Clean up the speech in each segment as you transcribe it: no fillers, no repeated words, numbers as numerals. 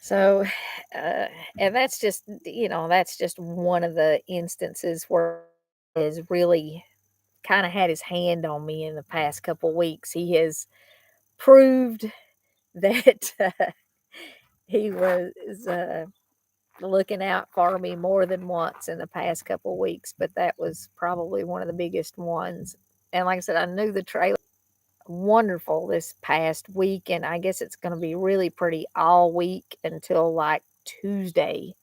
So, uh, and that's just one of the instances where he has really kind of had his hand on me in the past couple weeks. He has proved that he was looking out for me more than once in the past couple weeks, but that was probably one of the biggest ones. And like I said, I knew the trailer wonderful this past week, and I guess it's going to be really pretty all week until like Tuesday.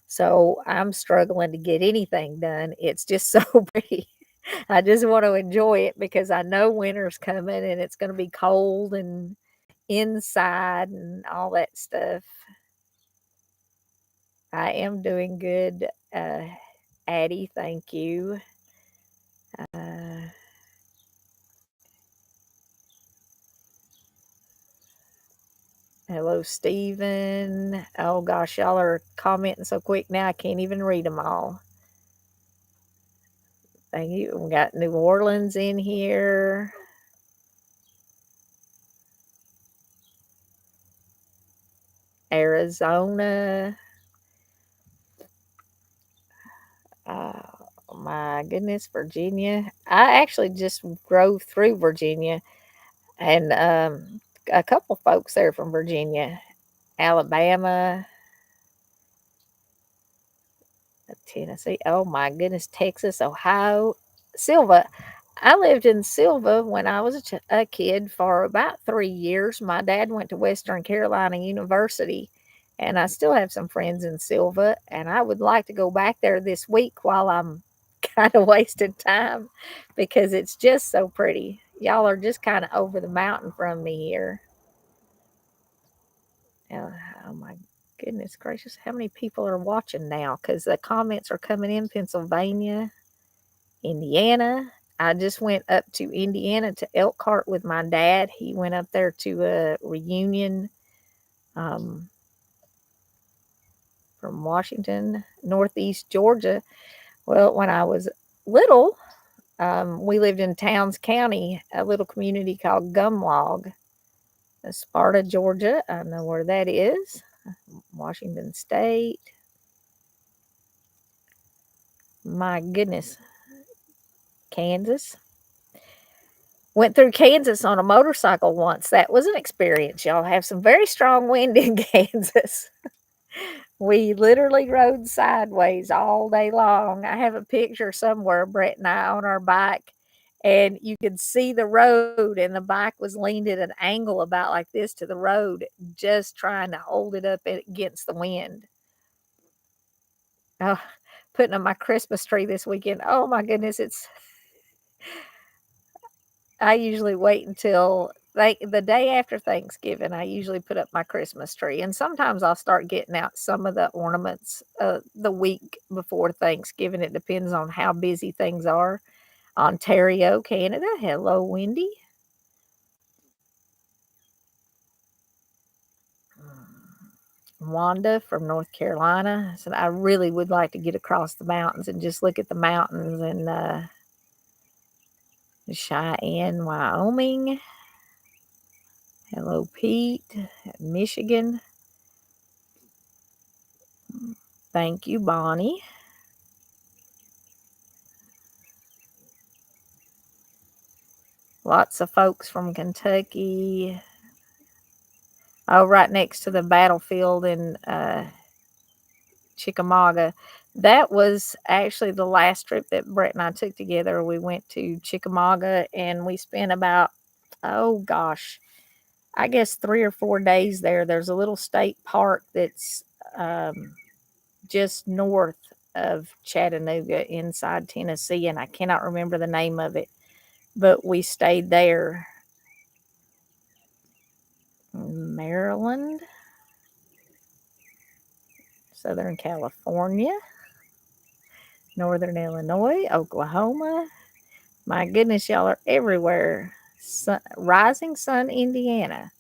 So I'm struggling to get anything done. It's just so pretty. I just want to enjoy it because I know winter's coming and it's going to be cold and inside and all that stuff. I am doing good, Addie. Thank you. Uh, Hello, Stephen. Oh gosh, y'all are commenting so quick now I can't even read them all. Thank you. We got New Orleans in here. Arizona. My goodness, Virginia. I actually just drove through Virginia, and a couple folks there from Virginia, Alabama, Tennessee. Oh my goodness, Texas, Ohio, Silva. I lived in Silva when I was a kid for about 3 years. My dad went to Western Carolina University, and I still have some friends in Silva. And I would like to go back there this week while I'm kind of wasting time because it's just so pretty. Y'all are just kind of over the mountain from me here. Uh, oh my goodness gracious, how many people are watching now? Because the comments are coming in Pennsylvania, Indiana. I just went up to Indiana to Elkhart with my dad. He went up there to a reunion um, from Washington, Northeast Georgia. Well, when I was little, we lived in Towns County, a little community called Gumlog, Sparta, Georgia. I know where that is. Washington State. My goodness, Kansas. Went through Kansas on a motorcycle once. That was an experience. Y'all have some very strong wind in Kansas. We literally rode sideways all day long. I have a picture somewhere, Brett and I on our bike, and you could see the road, and the bike was leaned at an angle about like this to the road, just trying to hold it up against the wind. Oh, putting up my Christmas tree this weekend. Oh my goodness, I usually wait until the day after Thanksgiving. I usually put up my Christmas tree, and sometimes I'll start getting out some of the ornaments the week before Thanksgiving. It depends on how busy things are. Ontario, Canada. Hello, Wendy. Wanda from North Carolina said, I really would like to get across the mountains and just look at the mountains and Cheyenne, Wyoming. Hello, Pete, Michigan. Thank you, Bonnie. Lots of folks from Kentucky. Oh, right next to the battlefield in Chickamauga. That was actually the last trip that Brett and I took together. We went to Chickamauga and we spent about, oh gosh, I guess 3 or 4 days there. There's a little state park that's um, just north of Chattanooga inside Tennessee, and I cannot remember the name of it, but we stayed there. Maryland, Southern California, Northern Illinois, Oklahoma. My goodness, y'all are everywhere. Rising Sun, Indiana,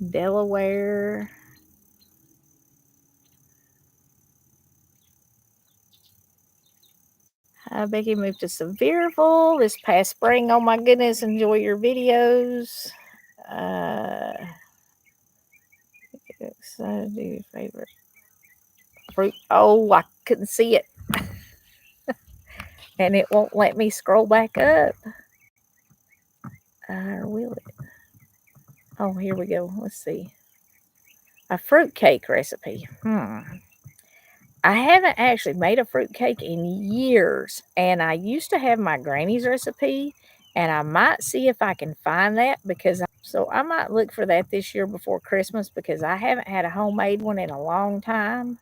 Delaware. Becky moved to Sevierville this past spring. Oh my goodness, enjoy your videos. Uh, so do your favorite fruit. Oh, I couldn't see it, and it won't let me scroll back up. Will it? Oh, here we go. Let's see. A fruit cake recipe. I haven't actually made a fruit cake in years, and I used to have my granny's recipe, and I might see if I can find that so I might look for that this year before Christmas because I haven't had a homemade one in a long time.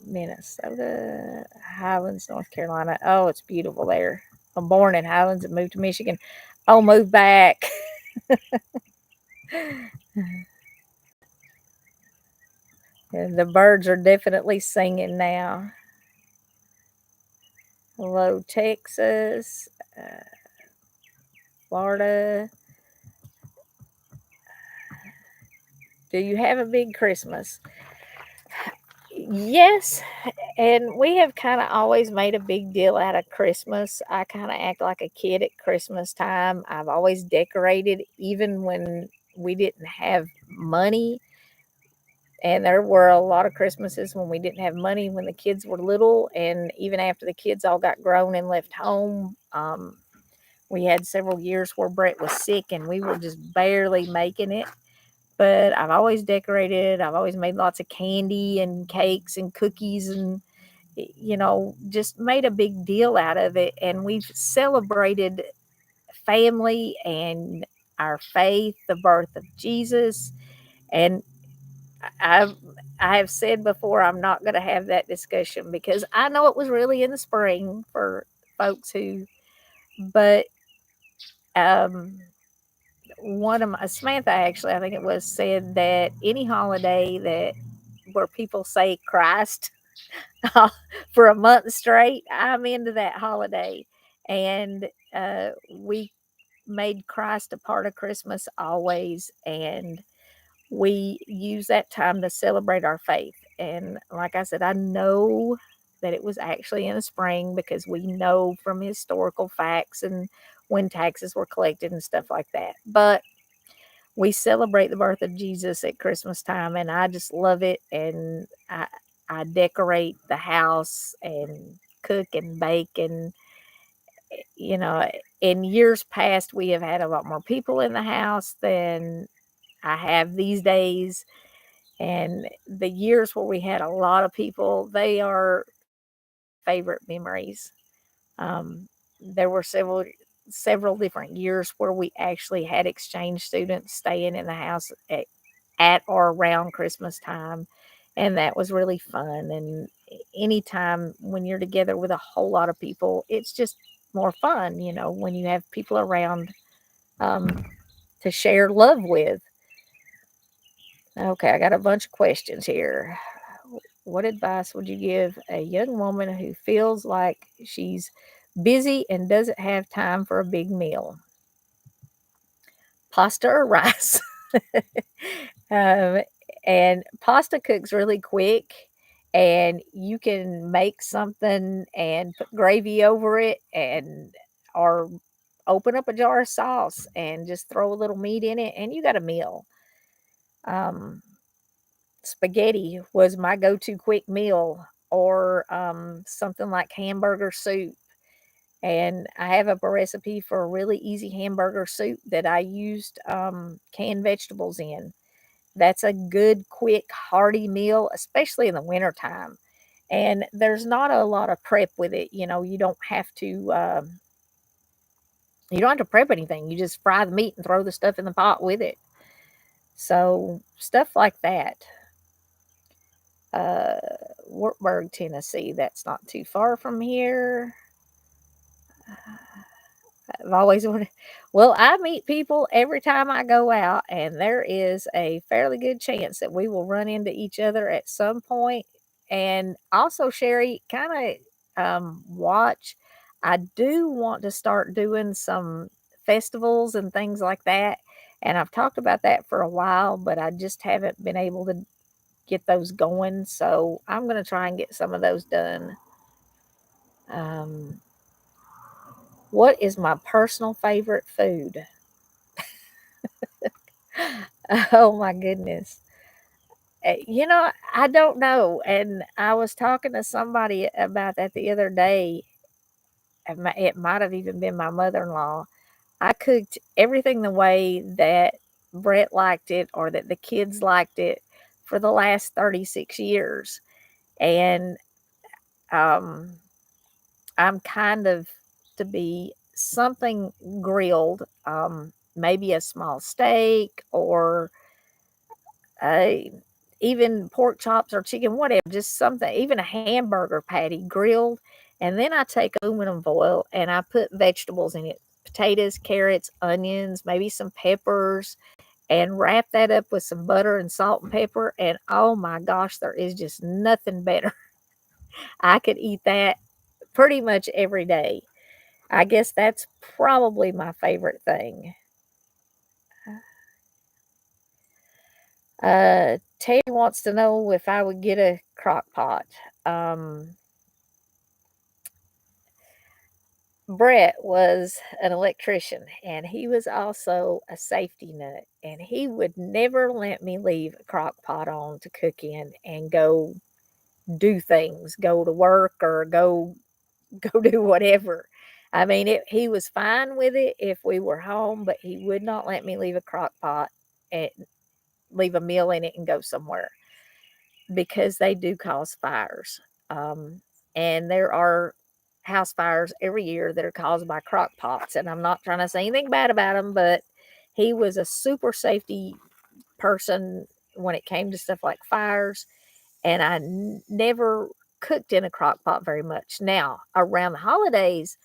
Minnesota, Highlands, North Carolina. Oh, it's beautiful there. I'm born in Highlands and moved to Michigan. Oh, moved back. And the birds are definitely singing now. Hello, Texas, Florida. Do you have a big Christmas? Yes, and we have kind of always made a big deal out of Christmas. I kind of act like a kid at Christmas time. I've always decorated, even when we didn't have money. And there were a lot of Christmases when we didn't have money when the kids were little. And even after the kids all got grown and left home, we had several years where Brett was sick and we were just barely making it. But I've always decorated. I've always made lots of candy and cakes and cookies and, just made a big deal out of it. And we've celebrated family and our faith, the birth of Jesus. And I've, I have said before, I'm not going to have that discussion because I know it was really in the spring for folks but um, one of my Samantha actually, I think it was said that any holiday that where people say Christ for a month straight, I'm into that holiday, and we made Christ a part of Christmas always, and we use that time to celebrate our faith. And like I said, I know that it was actually in the spring because we know from historical facts and when taxes were collected and stuff like that. But we celebrate the birth of Jesus at Christmas time, and I just love it. And I decorate the house and cook and bake, and you know, in years past, we have had a lot more people in the house than I have these days. And the years where we had a lot of people, they are favorite memories. There were several different years where we actually had exchange students staying in the house at or around Christmas time, and that was really fun. And anytime when you're together with a whole lot of people, it's just more fun, when you have people around um, to share love with. Okay, I got a bunch of questions here. What advice would you give a young woman who feels like she's busy and doesn't have time for a big meal? Pasta or rice? um, and pasta cooks really quick, and you can make something and put gravy over it, or open up a jar of sauce and just throw a little meat in it, and you got a meal. Um, Spaghetti was my go-to quick meal, or something like hamburger soup. And I have a recipe for a really easy hamburger soup that I used canned vegetables in. That's a good, quick, hearty meal, especially in the wintertime. And there's not a lot of prep with it. You don't have to prep anything. You just fry the meat and throw the stuff in the pot with it. So stuff like that. uh, Wartburg, Tennessee. That's not too far from here. I've always wanted. Well, I meet people every time I go out, and there is a fairly good chance that we will run into each other at some point. And also, Sherry, kind of watch. I do want to start doing some festivals and things like that. And I've talked about that for a while, but I just haven't been able to get those going. So I'm going to try and get some of those done. Um, what is my personal favorite food? Oh my goodness. I don't know. And I was talking to somebody about that the other day. It might have even been my mother in law. I cooked everything the way that Brett liked it or that the kids liked it for the last 36 years. And um, I'm kind of to be something grilled, maybe a small steak or uh, even pork chops or chicken, whatever, just something, even a hamburger patty grilled. And then I take aluminum foil and I put vegetables in it, potatoes, carrots, onions, maybe some peppers, and wrap that up with some butter and salt and pepper. And oh my gosh, there is just nothing better. I could eat that pretty much every day. I guess that's probably my favorite thing. Terry wants to know if I would get a crock pot. Um, Brett was an electrician and he was also a safety nut, and he would never let me leave a crock pot on to cook in and go do things, go to work or go do whatever. I mean, he was fine with it if we were home, but he would not let me leave a crock pot and leave a meal in it and go somewhere because they do cause fires. Um, and there are house fires every year that are caused by crock pots. And I'm not trying to say anything bad about him, but he was a super safety person when it came to stuff like fires. And never cooked in a crock pot very much. Now, around the holidays,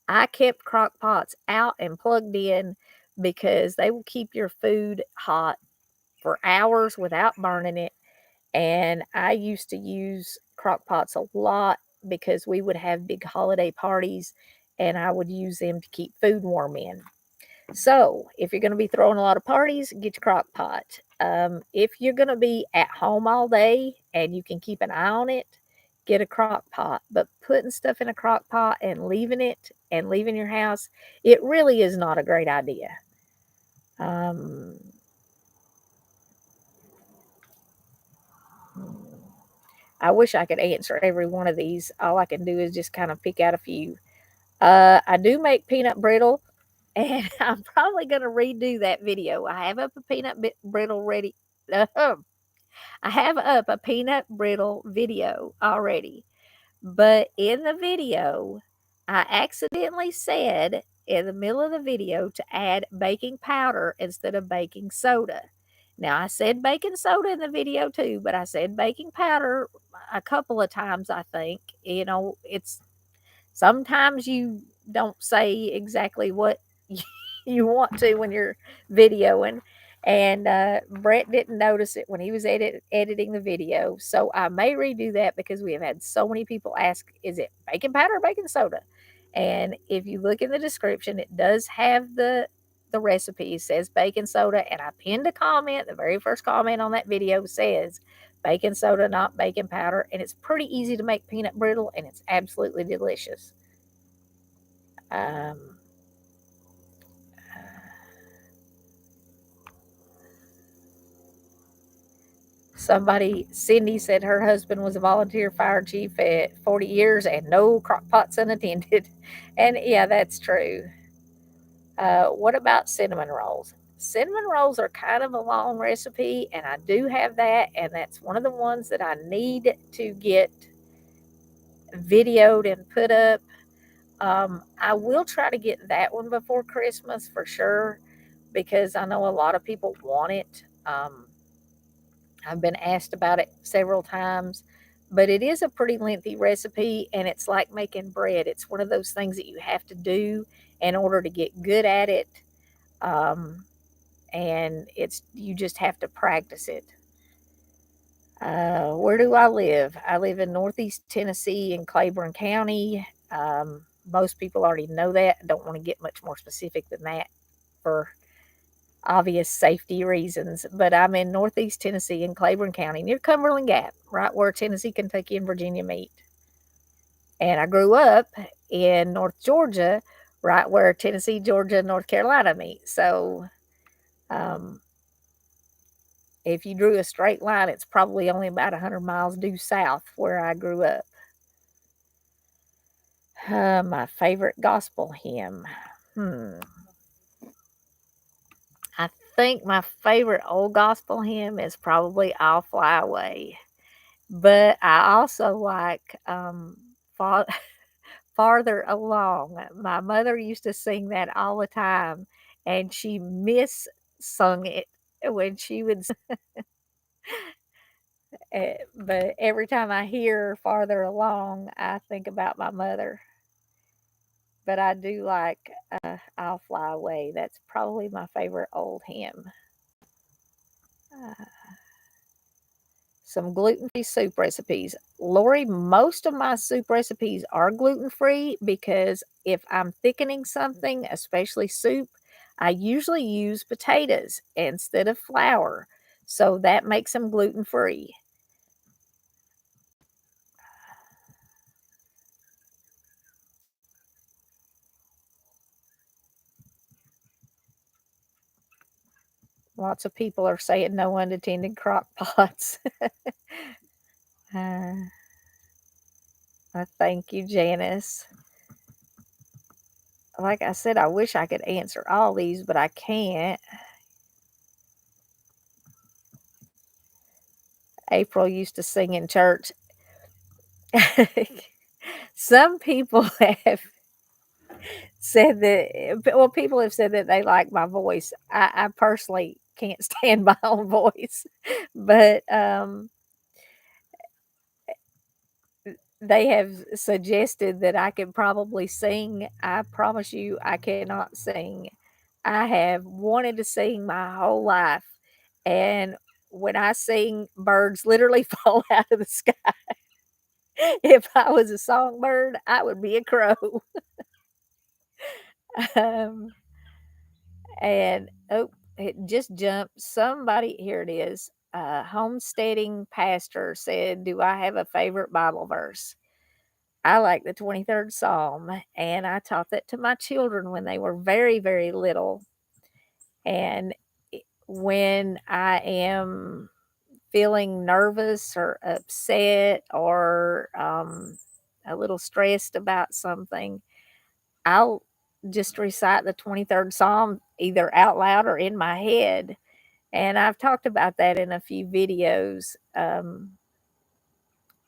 I kept crock pots out and plugged in because they will keep your food hot for hours without burning it. And I used to use crock pots a lot because we would have big holiday parties and I would use them to keep food warm in. So, if you're going to be throwing a lot of parties, get your crock pot. If you're going to be at home all day and you can keep an eye on it, get a crock pot. But putting stuff in a crock pot and leaving it and leaving your house, it really is not a great idea. Um, I wish I could answer every one of these. All I can do is just kind of pick out a few. I do make peanut brittle, and I'm probably going to redo that video. I have up a brittle ready. I have up a peanut brittle video already, but in the video, I accidentally said in the middle of the video to add baking powder instead of baking soda. Now, I said baking soda in the video too, but I said baking powder a couple of times, I think. It's sometimes you don't say exactly what you want to when you're videoing. And Brett didn't notice it when he was editing the video. So I may redo that because we have had so many people ask, is it baking powder or baking soda? And if you look in the description, it does have the recipe. It says baking soda. And I pinned a comment. The very first comment on that video says baking soda, not baking powder. And it's pretty easy to make peanut brittle and it's absolutely delicious. Um, Cindy said her husband was a volunteer fire chief at 40 years and no crock pots unattended. And yeah, that's true. What about cinnamon rolls? Cinnamon rolls are kind of a long recipe, and I do have that, and that's one of the ones that I need to get videoed and put up. I will try to get that one before Christmas for sure because I know a lot of people want it. I've been asked about it several times, but it is a pretty lengthy recipe and it's like making bread. It's one of those things that you have to do in order to get good at it. Um, and you just have to practice it. Where do I live? I live in Northeast Tennessee in Claiborne County. Most people already know that. I don't want to get much more specific than that for obvious safety reasons. But I'm in Northeast Tennessee in Claiborne County near Cumberland Gap, right where Tennessee, Kentucky, and Virginia meet. And I grew up in North Georgia, right where Tennessee, Georgia, and North Carolina meet. So um, if you drew a straight line, it's probably only about 100 miles due south where I grew up. My favorite gospel hymn. Hmm. I think my favorite old gospel hymn is probably I'll Fly Away. But I also like Farther Along. My mother used to sing that all the time, and she miss sung it when she would. But every time I hear Farther Along, I think about my mother. But I do like I'll Fly Away. That's probably my favorite old hymn. Uh, some gluten free soup recipes. Lori, most of my soup recipes are gluten free because if I'm thickening something, especially soup, I usually use potatoes instead of flour. So that makes them gluten free. Lots of people are saying no unattended crock pots. uh, thank you, Janice. Like I said, I wish I could answer all these, but I can't. April used to sing in church. Some people have said that, well, people have said that they like my voice. I personally can't stand my own voice, but they have suggested that I can probably sing. I promise you, I cannot sing. I have wanted to sing my whole life. And when I sing, birds literally fall out of the sky. If I was a songbird, I would be a crow. um, and oh, it just jumped. Somebody, here it is. Homesteading pastor said, do I have a favorite Bible verse? I like the 23rd Psalm, and I taught that to my children when they were very, very little. And when I am feeling nervous or upset or a little stressed about something, I'll just recite the 23rd Psalm either out loud or in my head. And I've talked about that in a few videos,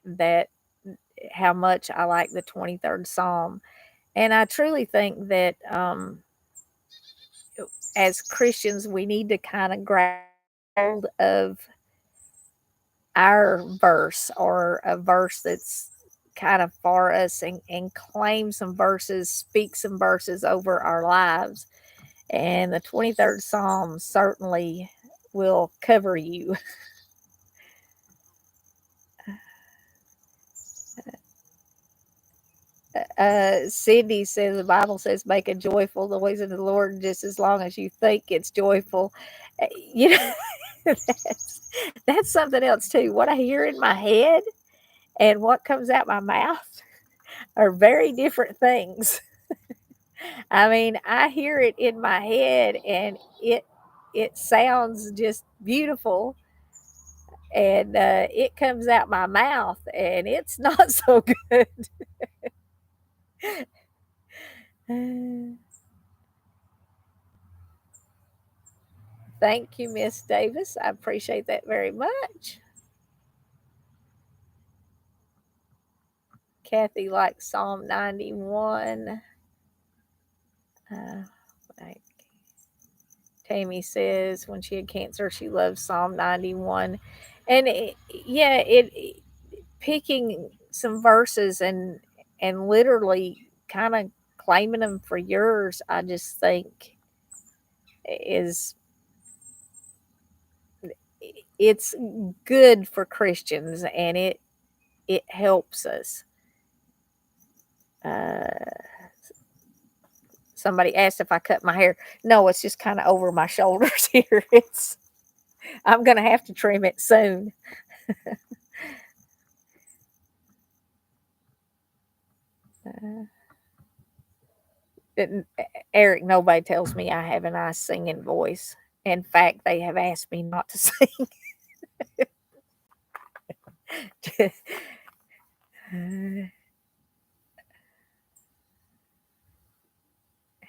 that how much I like the 23rd Psalm. And I truly think that as Christians, we need to kind of grab hold of our verse or a verse that's kind of for us, and claim some verses, speak some verses over our lives. And the 23rd Psalm certainly will cover you. Cindy says the Bible says, make a joyful noise in the Lord just as long as you think it's joyful. You know, that's something else too. What I hear in my head and what comes out my mouth are very different things. I mean, I hear it in my head and it sounds just beautiful, and it comes out my mouth and it's not so good. Thank you, Miss Davis. I appreciate that very much. Kathy likes Psalm 91. Uh, like Tammy says when she had cancer, she loves Psalm 91. And yeah, picking some verses and literally kind of claiming them for yours, I just think is it's good for Christians, and it helps us. Uh, somebody asked if I cut my hair. No, it's just kind of over my shoulders here. It's I'm gonna have to trim it soon. Uh, Eric, nobody tells me I have a nice singing voice. In fact, they have asked me not to sing.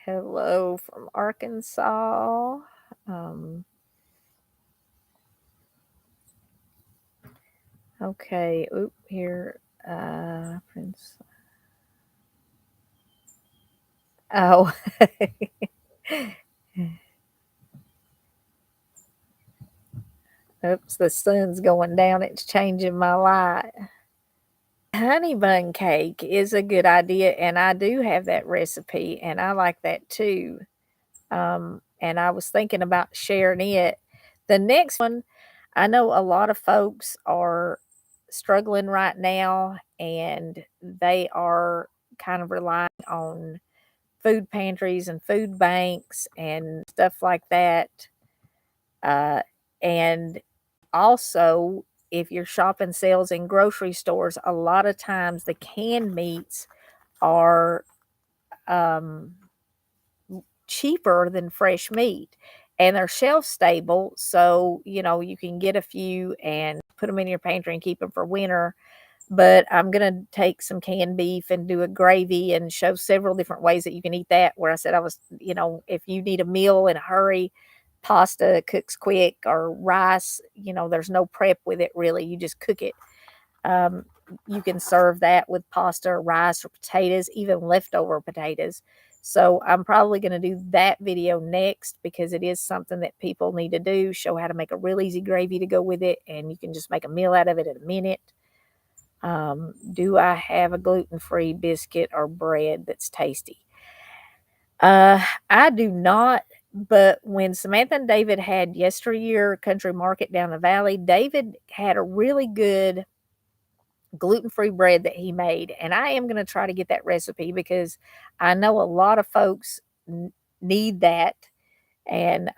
Hello from Arkansas. Um, okay. Oop, here. Prince. Oh. Oops, the sun's going down. It's changing my light. Honey bun cake is a good idea, and I do have that recipe, and I like that too. And I was thinking about sharing it. The next one, I know a lot of folks are struggling right now, and they are kind of relying on food pantries and food banks and stuff like that. Uh, and also, if you're shopping sales in grocery stores, a lot of times the canned meats are um, cheaper than fresh meat, and they're shelf stable. So, you can get a few and put them in your pantry and keep them for winter. But I'm going to take some canned beef and do a gravy and show several different ways that you can eat that. Where I said if you need a meal in a hurry, pasta cooks quick, or rice, there's no prep with it really. You just cook it. Um, you can serve that with pasta or rice or potatoes, even leftover potatoes. So I'm probably going to do that video next because it is something that people need to do. Show how to make a real easy gravy to go with it, and you can just make a meal out of it in a minute. Do I have a gluten-free biscuit or bread that's tasty? I do not, but when Samantha and David had yesteryear country market down the valley, David had a really good gluten-free bread that he made, and I am going to try to get that recipe because I know a lot of folks need that. And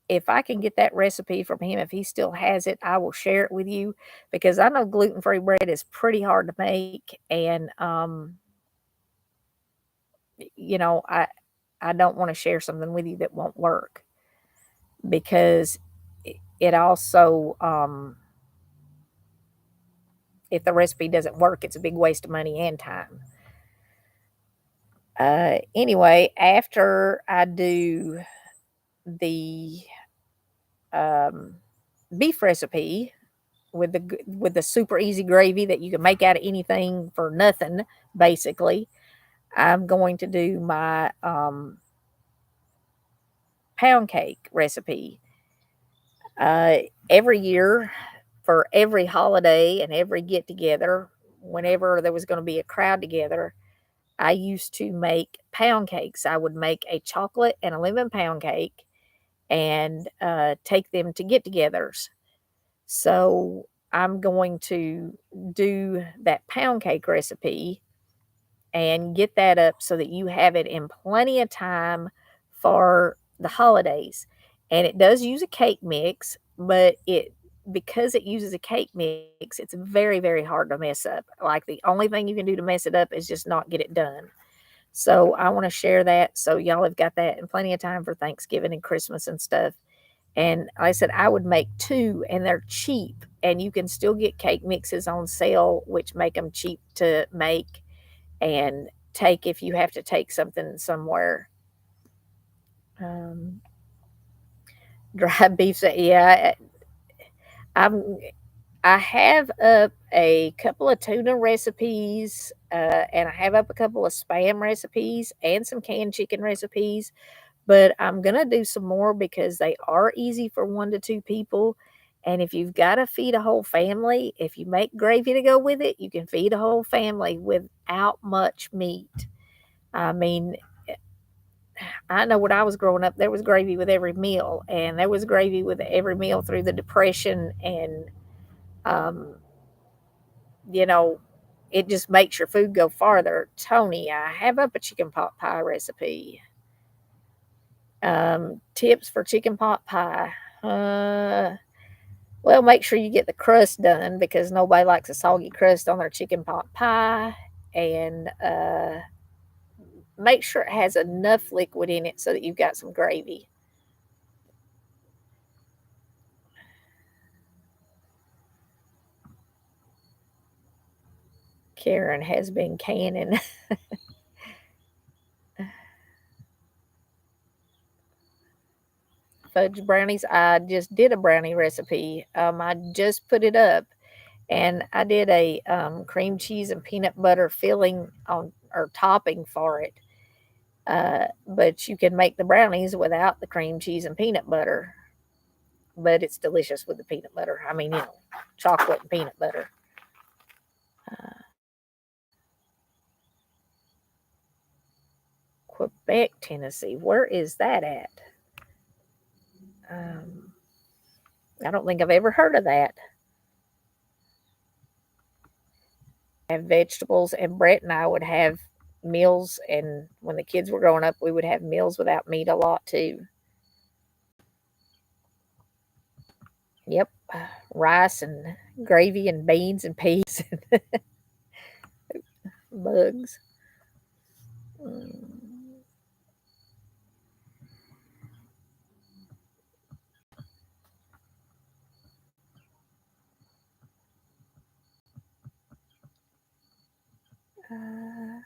if I can get that recipe from him, if he still has it, I will share it with you because I know gluten-free bread is pretty hard to make, and I don't want to share something with you that won't work because it also if the recipe doesn't work, it's a big waste of money and time. Anyway, after I do the um, beef recipe with the super easy gravy that you can make out of anything for nothing, basically, I'm going to do my pound cake recipe. Uh, every year, for every holiday and every get together, whenever there was going to be a crowd together, I used to make pound cakes. I would make a chocolate and a lemon pound cake and take them to get togethers. So I'm going to do that pound cake recipe and get that up so that you have it in plenty of time for the holidays. And it does use a cake mix, but because it uses a cake mix, it's very, very hard to mess up. Like the only thing you can do to mess it up is just not get it done. So I want to share that so y'all have got that in plenty of time for Thanksgiving and Christmas and stuff. And like I said, I would make two, and they're cheap, and you can still get cake mixes on sale, which make them cheap to make and take if you have to take something somewhere. Um, Dry beef, yeah, I'm. I have up a couple of tuna recipes, and I have up a couple of spam recipes and some canned chicken recipes. But I'm gonna do some more because they are easy for 1 to 2 people, and if you've gotta feed a whole family, if you make gravy to go with it, you can feed a whole family without much meat. I mean, I know when I was growing up, there was gravy with every meal, and there was gravy with every meal through the Depression and, um, you know, it just makes your food go farther. Tony, I have up a chicken pot pie recipe. Tips for chicken pot pie. Uh, well, make sure you get the crust done because nobody likes a soggy crust on their chicken pot pie. And make sure it has enough liquid in it so that you've got some gravy. Karen has been canning fudge brownies. I just did a brownie recipe. I just put it up, and I did a cream cheese and peanut butter filling on or topping for it. But you can make the brownies without the cream cheese and peanut butter. But it's delicious with the peanut butter. I mean, chocolate and peanut butter. Uh, Quebec, Tennessee. Where is that at? Um, I don't think I've ever heard of that. Have vegetables, and Brett and I would have meals. And when the kids were growing up, we would have meals without meat a lot too. Yep, rice and gravy and beans and peas and bugs. Mm, uh,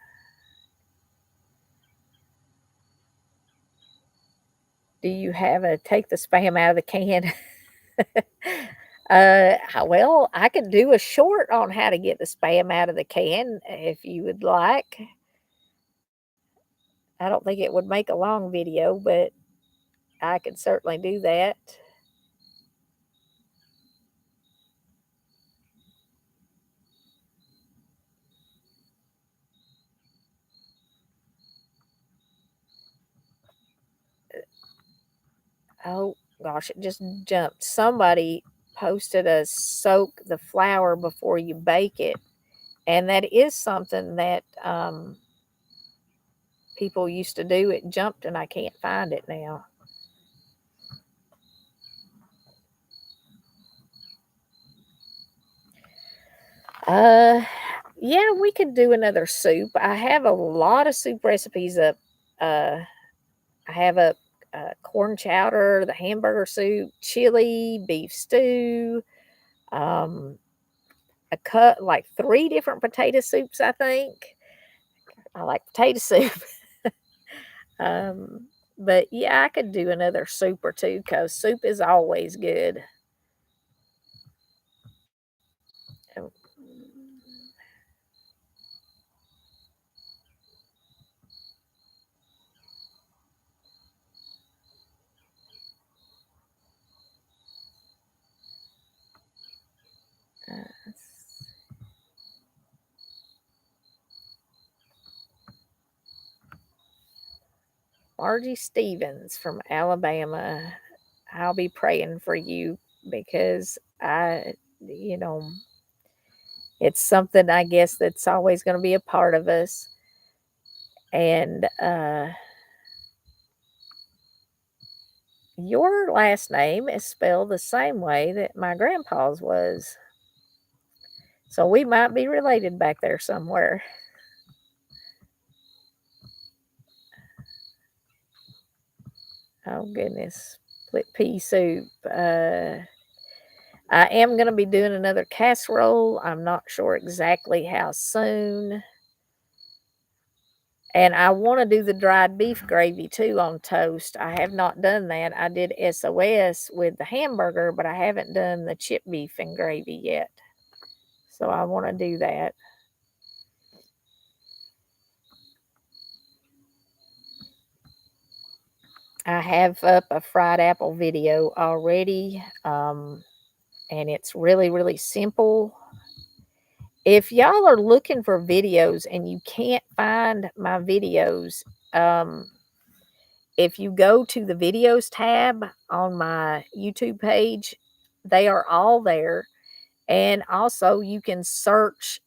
do you have a take the spam out of the can? Well, I could do a short on how to get the spam out of the can if you would like. I don't think it would make a long video, but I could certainly do that. Oh gosh, it just jumped. Somebody posted a soak the flour before you bake it, and that is something that people used to do. It jumped, and I can't find it now. Uh, yeah, we could do another soup. I have a lot of soup recipes up. Uh, I have a corn chowder, the hamburger soup, chili, beef stew, um, a cut like three different potato soups. I think I like potato soup. um, but yeah, I could do another soup or two because soup is always good. Um, uh, Margie Stevens from Alabama. I'll be praying for you because you know, it's something I guess that's always going to be a part of us. And your last name is spelled the same way that my grandpa's was. So we might be related back there somewhere. Oh, goodness. Split pea soup. I am going to be doing another casserole. I'm not sure exactly how soon. And I want to do the dried beef gravy too on toast. I have not done that. I did SOS with the hamburger, but I haven't done the chip beef and gravy yet. So I want to do that. I have up a fried apple video already, and it's really, really simple. If y'all are looking for videos and you can't find my videos, um, if you go to the videos tab on my YouTube page, they are all there. And also, you can search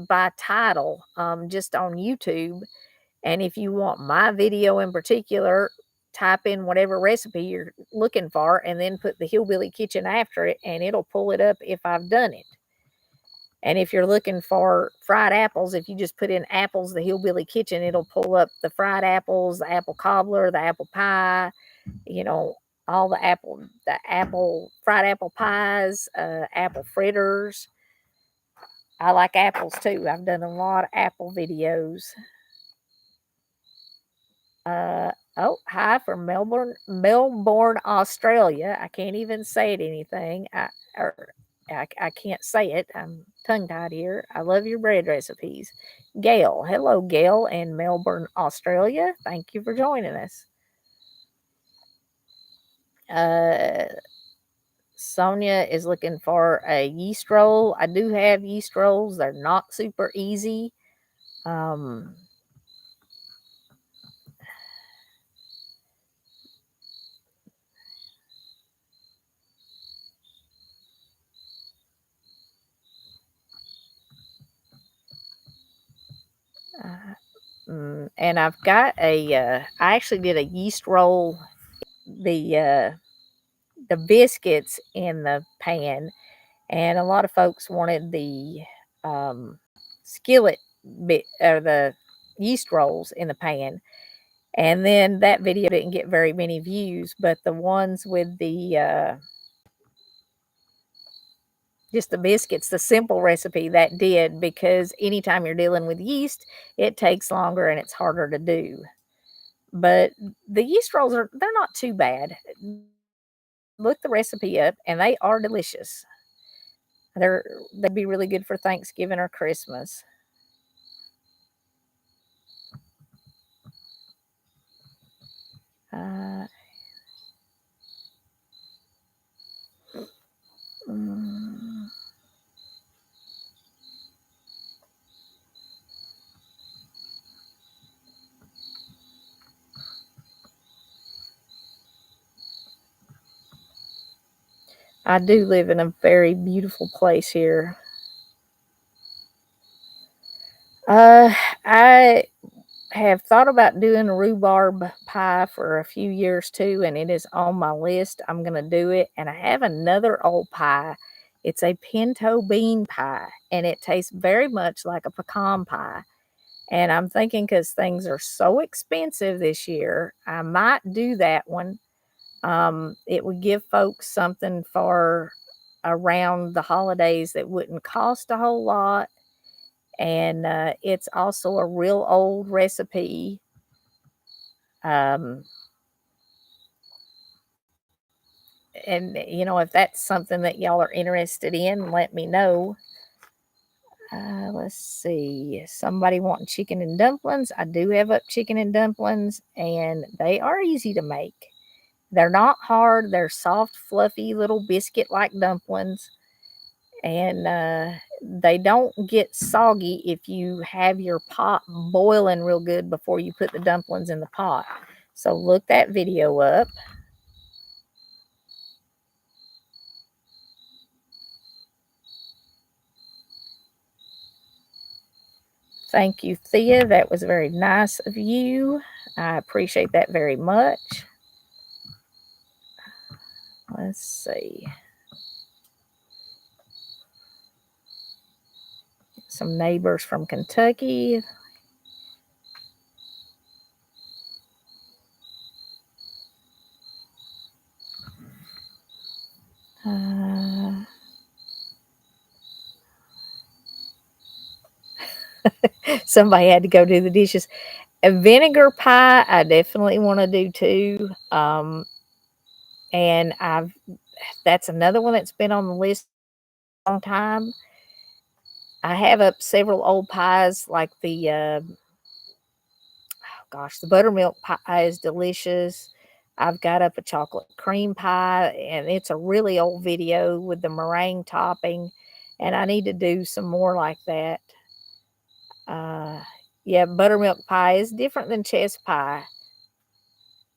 by title, just on YouTube. And if you want my video in particular, type in whatever recipe you're looking for and then put the Hillbilly Kitchen after it, and it'll pull it up if I've done it. And if you're looking for fried apples, if you just put in apples, the Hillbilly Kitchen, it'll pull up the fried apples, the apple cobbler, the apple pie, you know, all the apple, fried apple pies, apple fritters. I like apples too. I've done a lot of apple videos. Oh, hi from Melbourne, Australia. I can't even say it anything. I can't say it. I'm tongue tied here. I love your bread recipes. Gail. Hello, Gail in Melbourne, Australia. Thank you for joining us. Uh, Sonia is looking for a yeast roll. I do have yeast rolls. They're not super easy. Um, and I've got I actually did a yeast roll, the biscuits in the pan, and a lot of folks wanted the um, skillet bit or the yeast rolls in the pan. And then that video didn't get very many views, but the ones with the just the biscuits, the simple recipe, that did, because anytime you're dealing with yeast, it takes longer and it's harder to do. But the yeast rolls they're not too bad. Look the recipe up and they are delicious. They'd be really good for Thanksgiving or Christmas. Uh, mm, I do live in a very beautiful place here. Uh, I have thought about doing a rhubarb pie for a few years too, and it is on my list. I'm going to do it. And I have another old pie. It's a pinto bean pie, and it tastes very much like a pecan pie. And I'm thinking because things are so expensive this year, I might do that one. It would give folks something for around the holidays that wouldn't cost a whole lot. And it's also a real old recipe. Um, and, if that's something that y'all are interested in, let me know. Let's see. Somebody wanting chicken and dumplings. I do have up chicken and dumplings, and they are easy to make. They're not hard. They're soft, fluffy little biscuit like dumplings. And they don't get soggy if you have your pot boiling real good before you put the dumplings in the pot. So look that video up. Thank you, Thea. That was very nice of you. I appreciate that very much. Let's see. Some neighbors from Kentucky. Uh, somebody had to go do the dishes. A vinegar pie, I definitely want to do too. And that's another one that's been on the list a long time. I have up several old pies like the buttermilk pie is delicious. I've got up a chocolate cream pie, and it's a really old video with the meringue topping, and I need to do some more like that. Uh, yeah, buttermilk pie is different than chess pie.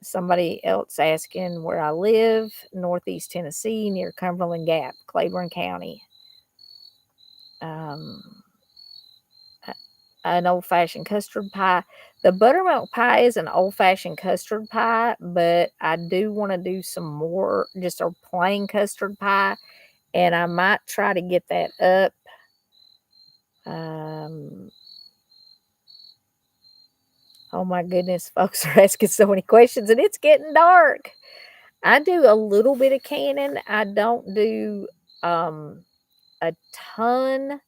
Somebody else asking where I live, Northeast Tennessee, near Cumberland Gap, Claiborne County. Um, an old-fashioned custard pie. The buttermilk pie is an old-fashioned custard pie, but I do wanna do some more just a plain custard pie, and I might try to get that up. Um, oh my goodness, folks are asking so many questions, and it's getting dark. I do a little bit of canning. I don't do, a ton.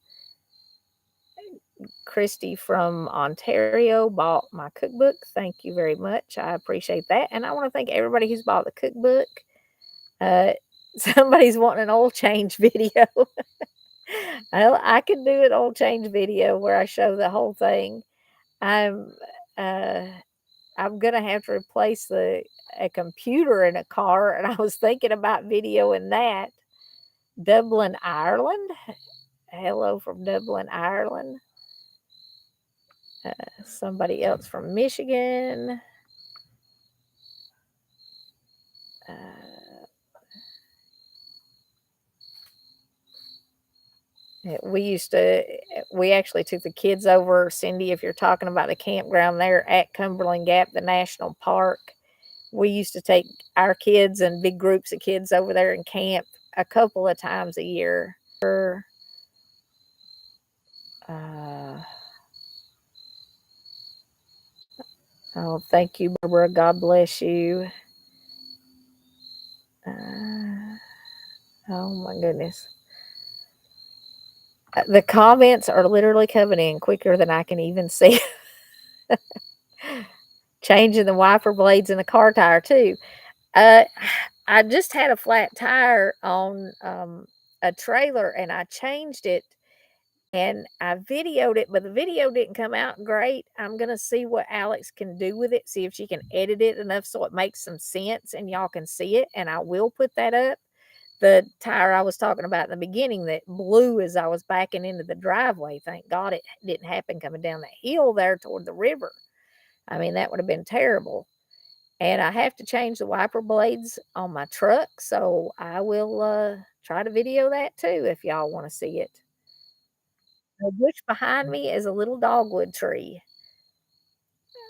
Christy from Ontario bought my cookbook. Thank you very much. I appreciate that. And I want to thank everybody who's bought the cookbook. Uh, somebody's wanting an oil change video. I could do an oil change video where I show the whole thing. I'm uh, I'm gonna have to replace a computer in a car, and I was thinking about videoing that. Dublin, Ireland. Hello from Dublin, Ireland. Somebody else from Michigan. Uh, we used to, we actually took the kids over, Cindy, if you're talking about the campground there at Cumberland Gap, the national park. We used to take our kids and big groups of kids over there and camp a couple of times a year. Uh, oh, thank you, Barbara. God bless you. Oh my goodness. The comments are literally coming in quicker than I can even see. Changing the wiper blades in the car tire too. Uh, I just had a flat tire on a trailer and I changed it and I videoed it, but the video didn't come out great. I'm gonna see what Alex can do with it, see if she can edit it enough so it makes some sense and y'all can see it, and I will put that up. The tire I was talking about in the beginning that blew as I was backing into the driveway. Thank God it didn't happen coming down that hill there toward the river. I mean, that would have been terrible. And I have to change the wiper blades on my truck, so I will try to video that too if y'all want to see it. The bush behind me is a little dogwood tree.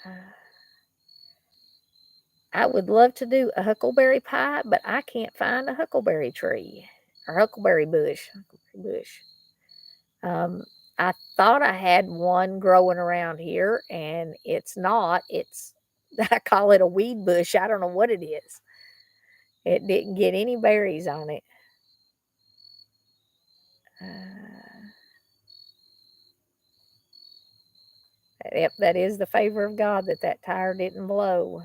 Uh, I would love to do a huckleberry pie, but I can't find a huckleberry tree or huckleberry bush. Huckleberry bush. Um, I thought I had one growing around here, and it's not. It's I call it a weed bush. I don't know what it is. It didn't get any berries on it. Uh, yep, that is the favor of God that that tire didn't blow.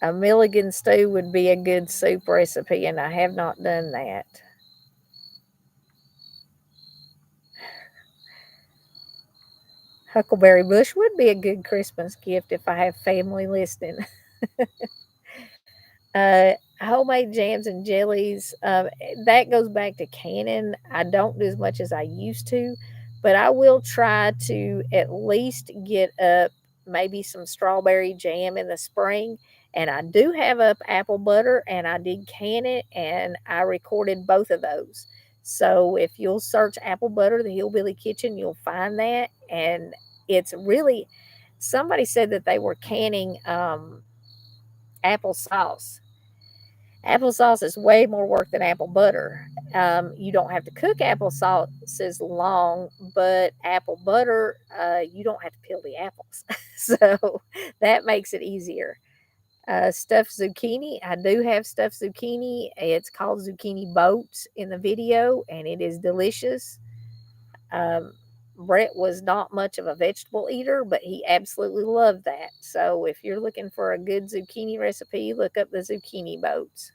A Milligan stew would be a good soup recipe, and I have not done that. Huckleberry bush would be a good Christmas gift if I have family listening. Homemade jams and jellies, that goes back to canning. I don't do as much as I used to, but I will try to at least get up maybe some strawberry jam in the spring. And I do have up apple butter, and I did can it, and I recorded both of those. So if you'll search apple butter, the Hillbilly Kitchen, you'll find that. And it's really, somebody said that they were canning applesauce. Applesauce is way more work than apple butter. You don't have to cook applesauce as long, but apple butter, you don't have to peel the apples. So that makes it easier. Stuffed zucchini. I do have stuffed zucchini. It's called zucchini boats in the video, and it is delicious. Um, Brett was not much of a vegetable eater, but he absolutely loved that. So if you're looking for a good zucchini recipe, look up the zucchini boats.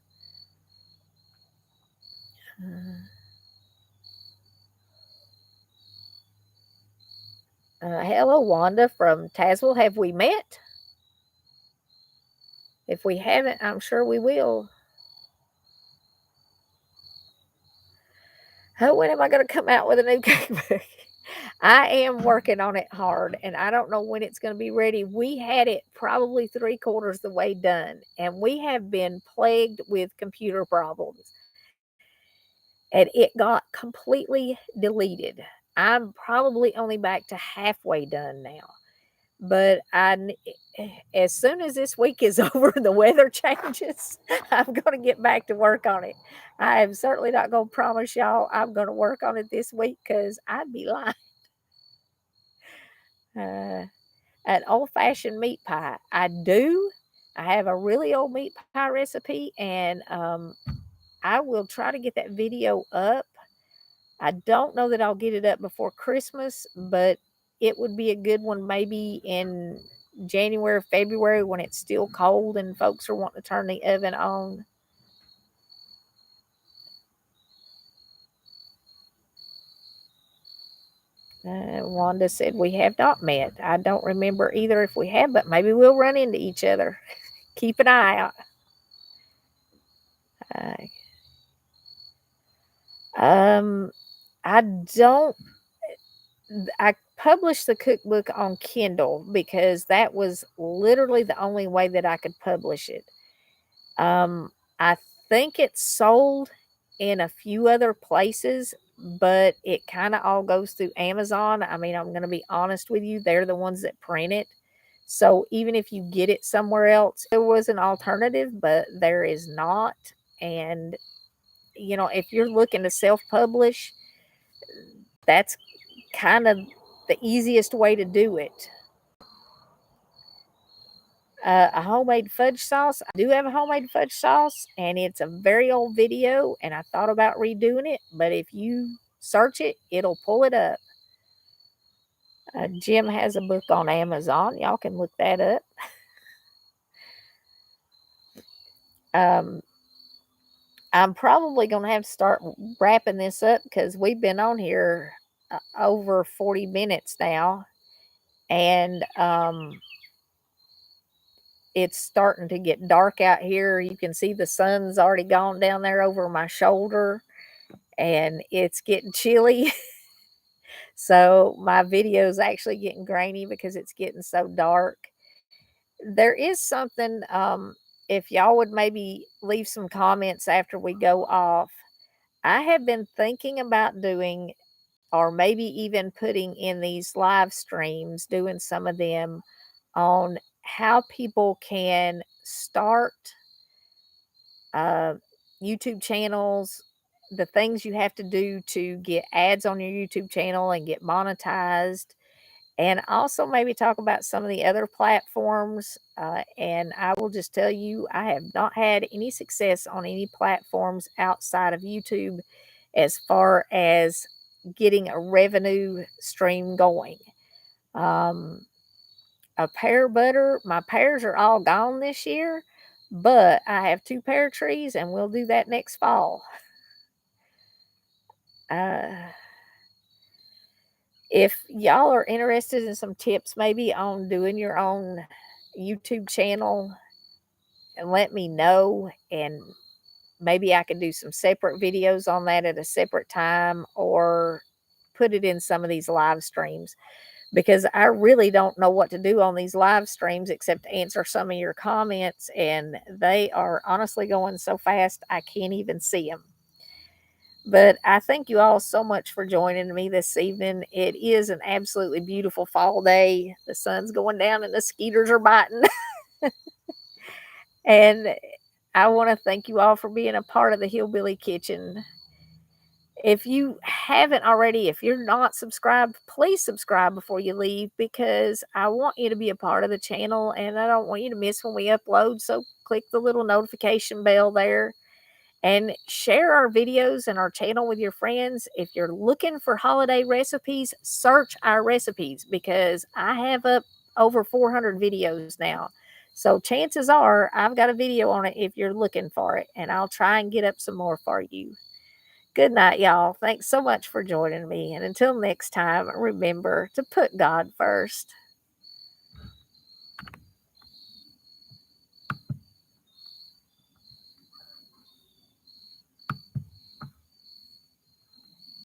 Hello, Wanda from Tazewell. Have we met? If we haven't, I'm sure we will. Oh, when am I going to come out with a new cookbook? I am working on it hard, and I don't know when it's gonna be ready. We had it probably 3/4 the way done, and we have been plagued with computer problems, and it got completely deleted. I'm probably only back to halfway done now, but as soon as this week is over and the weather changes, I'm gonna get back to work on it. I am certainly not gonna promise y'all I'm gonna work on it this week because 'cause I'd be lying. Uh An old-fashioned meat pie. I do. I have a really old meat pie recipe, and, I will try to get that video up. I don't know that I'll get it up before Christmas, but it would be a good one maybe in January, February when it's still cold and folks are wanting to turn the oven on. Wanda said, "We have not met." I don't remember either if we have, but maybe we'll run into each other. Keep an eye out. Uh, um, I don't I published the cookbook on Kindle because that was literally the only way that I could publish it. I think it's sold in a few other places, but it kind of all goes through Amazon. I mean, I'm going to be honest with you, they're the ones that print it. So even if you get it somewhere else, there was an alternative, but there is not. And, if you're looking to self publish, that's kind of the easiest way to do it. A homemade fudge sauce. I do have a homemade fudge sauce, and it's a very old video, and I thought about redoing it, but if you search it, it'll pull it up. Jim has a book on Amazon. Y'all can look that up. Um, I'm probably going to have to start wrapping this up because we've been on here over 40 minutes now, and it's starting to get dark out here. You can see the sun's already gone down there over my shoulder, and it's getting chilly. So my video is actually getting grainy because it's getting so dark. There is something, if y'all would maybe leave some comments after we go off. I have been thinking about doing, or maybe even putting in these live streams, doing some of them on how people can start uh, YouTube channels, the things you have to do to get ads on your YouTube channel and get monetized, and also maybe talk about some of the other platforms. And I will just tell you, I have not had any success on any platforms outside of YouTube as far as getting a revenue stream going. Um, a pear butter. My pears are all gone this year, but I have 2 pear trees, and we'll do that next fall. Uh, if y'all are interested in some tips maybe on doing your own YouTube channel, and let me know, and maybe I can do some separate videos on that at a separate time or put it in some of these live streams because I really don't know what to do on these live streams except answer some of your comments, and they are honestly going so fast I can't even see them. But I thank you all so much for joining me this evening. It is an absolutely beautiful fall day. The sun's going down and the skeeters are biting. And I want to thank you all for being a part of the Hillbilly Kitchen. If you haven't already, if you're not subscribed, please subscribe before you leave because I want you to be a part of the channel and I don't want you to miss when we upload. So click the little notification bell there and share our videos and our channel with your friends. If you're looking for holiday recipes, search our recipes because I have up over 400 videos now. So chances are I've got a video on it if you're looking for it, and I'll try and get up some more for you. Good night, y'all. Thanks so much for joining me. And until next time, remember to put God first.